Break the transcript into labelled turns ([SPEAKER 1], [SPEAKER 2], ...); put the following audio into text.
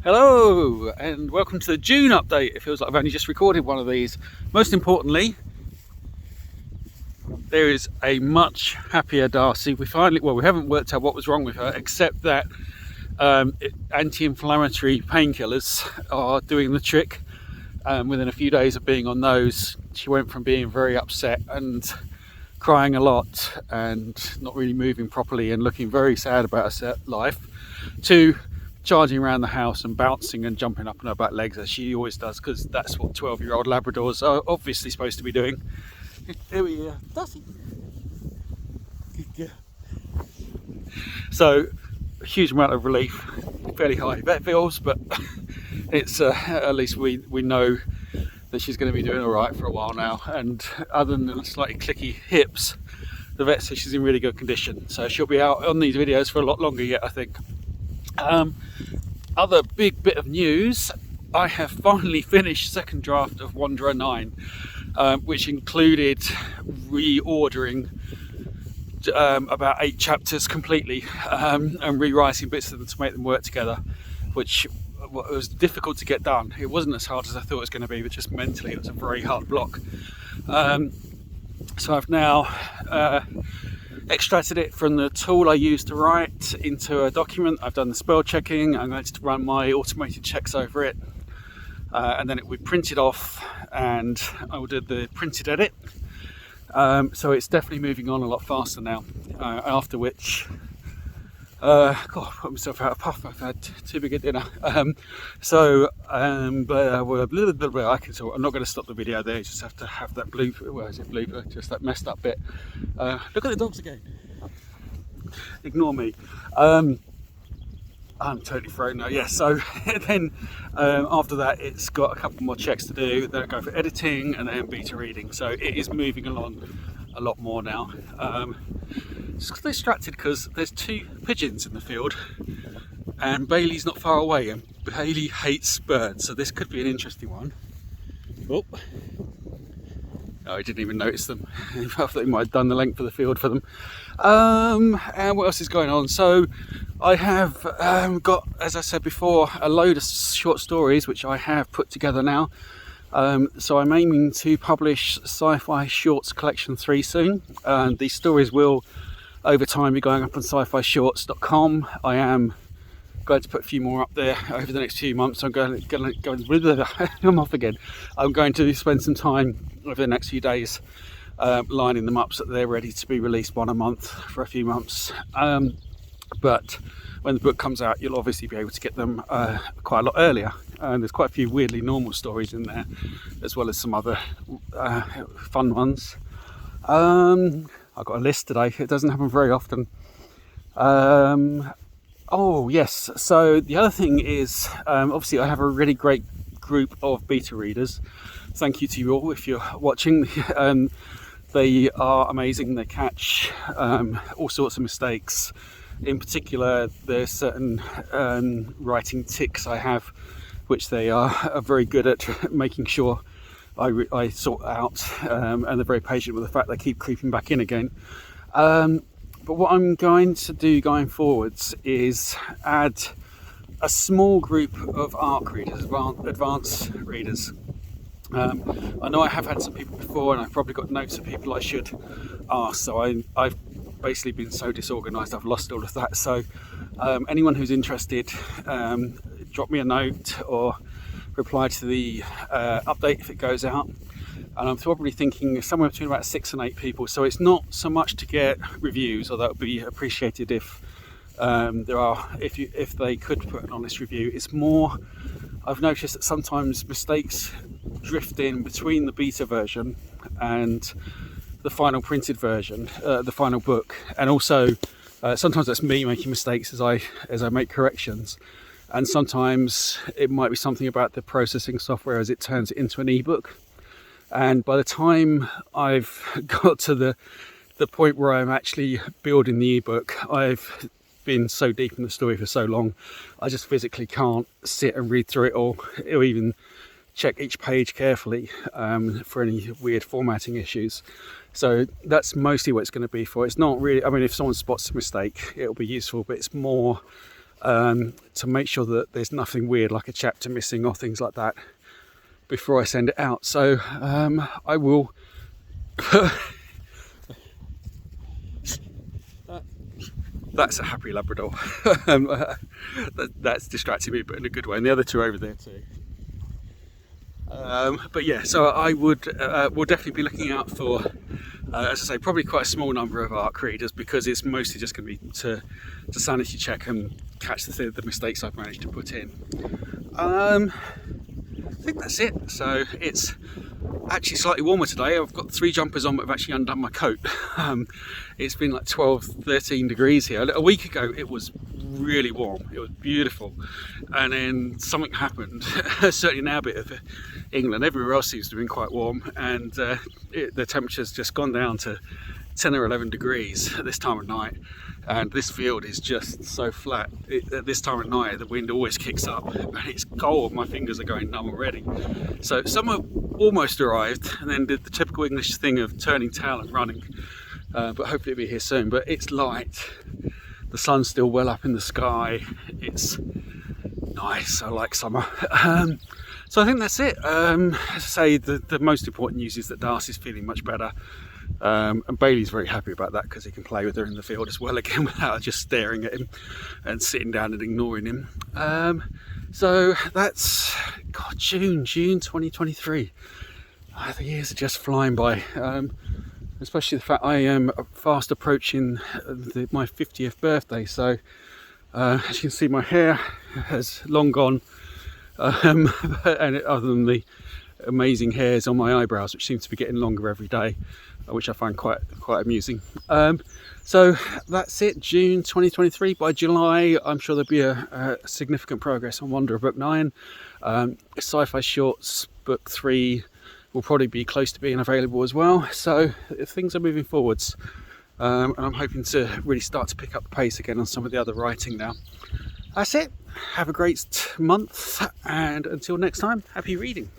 [SPEAKER 1] Hello and welcome to the June update. It feels like I've only just recorded one of these. Most importantly, there is a much happier Darcey. We haven't worked out what was wrong with her, except that anti-inflammatory painkillers are doing the trick. Within a few days of being on those, she went from being very upset and crying a lot and not really moving properly and looking very sad about her life to charging around the house and bouncing and jumping up on her back legs as she always does, because that's what 12-year-old Labradors are obviously supposed to be doing. Here we go, Darcey. So a huge amount of relief, fairly high vet bills, but it's at least we know that she's going to be doing all right for a while now. And other than the slightly clicky hips, the vet says she's in really good condition, so she'll be out on these videos for a lot longer yet, I think. Other big bit of news, I have finally finished second draft of Wanderer 9, which included reordering about 8 chapters completely and rewriting bits of them to make them work together, which was difficult to get done. It wasn't as hard as I thought it was going to be, but just mentally it was a very hard block. So I've now extracted it from the tool I used to write into a document. I've done the spell checking. I'm going to run my automated checks over it, and then it will be printed off and I will do the printed edit. So it's definitely moving on a lot faster now, after which God, I put myself out of puff. I've had too big a dinner. I can I'm not going to stop the video there. You just have to have that blooper. Where is it? Blooper, just that messed up bit. Look at the dogs again. Ignore me. I'm totally thrown now. Yeah, so then after that it's got a couple more checks to do. Then I go for editing and then beta reading. So it is moving along a lot more now. Just distracted because there's 2 pigeons in the field and Bailey's not far away, and Bailey hates birds, so this could be an interesting one. Oh, I didn't even notice them. I thought they might have done the length of the field for them. And what else is going on? So I have got, as I said before, a load of short stories which I have put together now. So I'm aiming to publish Sci-Fi Shorts Collection 3 soon. These stories will over time be going up on sci-fi-shorts.com. I am going to put a few more up there over the next few months. I'm off again. I'm going to spend some time over the next few days lining them up so that they're ready to be released one a month for a few months. But when the book comes out, you'll obviously be able to get them quite a lot earlier. There's quite a few weirdly normal stories in there, as well as some other fun ones. I've got a list today. It doesn't happen very often. Oh yes, so the other thing is, obviously I have a really great group of beta readers. Thank you to you all if you're watching. They are amazing. They catch all sorts of mistakes. In particular, there's certain writing tics I have, which they are very good at making sure I sort out, and they're very patient with the fact they keep creeping back in again. But what I'm going to do going forwards is add a small group of ARC readers, advanced readers. I know I have had some people before, and I've probably got notes of people I should ask, so I've basically been so disorganised I've lost all of that. So anyone who's interested, drop me a note or reply to the update if it goes out. And I'm probably thinking somewhere between about 6 and 8 people, so it's not so much to get reviews, although it would be appreciated if if they could put an honest review. It's more, I've noticed that sometimes mistakes drift in between the beta version and the final printed version, the final book, and also sometimes that's me making mistakes as I make corrections, and sometimes it might be something about the processing software as it turns it into an ebook. And by the time I've got to the point where I'm actually building the ebook, I've been so deep in the story for so long, I just physically can't sit and read through it all, or even check each page carefully for any weird formatting issues. So that's mostly what it's going to be for. It's not really, I mean, if someone spots a mistake, it'll be useful, but it's more to make sure that there's nothing weird like a chapter missing or things like that before I send it out. So I will that's a happy Labrador. That's distracting me, but in a good way, and the other two are over there too. But yeah, so I would will definitely be looking out for, as I say, probably quite a small number of ARC readers, because it's mostly just going to be to sanity check and catch the mistakes I've managed to put in. I think that's it. So it's actually slightly warmer today. I've got 3 jumpers on, but I've actually undone my coat. It's been like 12-13 degrees here. A week ago it was really warm, it was beautiful, and then something happened. Certainly in our bit of England, everywhere else seems to have been quite warm, and the temperature's just gone down to 10 or 11 degrees at this time of night. And this field is just so flat. At this time of night, the wind always kicks up, and it's cold. My fingers are going numb already. So summer almost arrived, and then did the typical English thing of turning tail and running. But hopefully it'll be here soon. But it's light. The sun's still well up in the sky. It's nice. I like summer. So I think that's it. As I say, the most important news is that Darcey's feeling much better. And Bailey's very happy about that, because he can play with her in the field as well again without just staring at him and sitting down and ignoring him. So that's June 2023. The years are just flying by, especially the fact I am fast approaching my 50th birthday. So as you can see, my hair has long gone, and other than the amazing hairs on my eyebrows, which seem to be getting longer every day, which I find quite amusing. So that's it, June 2023. By July, I'm sure there'll be a significant progress on Wanderer Book 9. Sci-Fi Shorts Book 3 will probably be close to being available as well. So things are moving forwards, and I'm hoping to really start to pick up the pace again on some of the other writing now. That's it. Have a great month, and until next time, happy reading.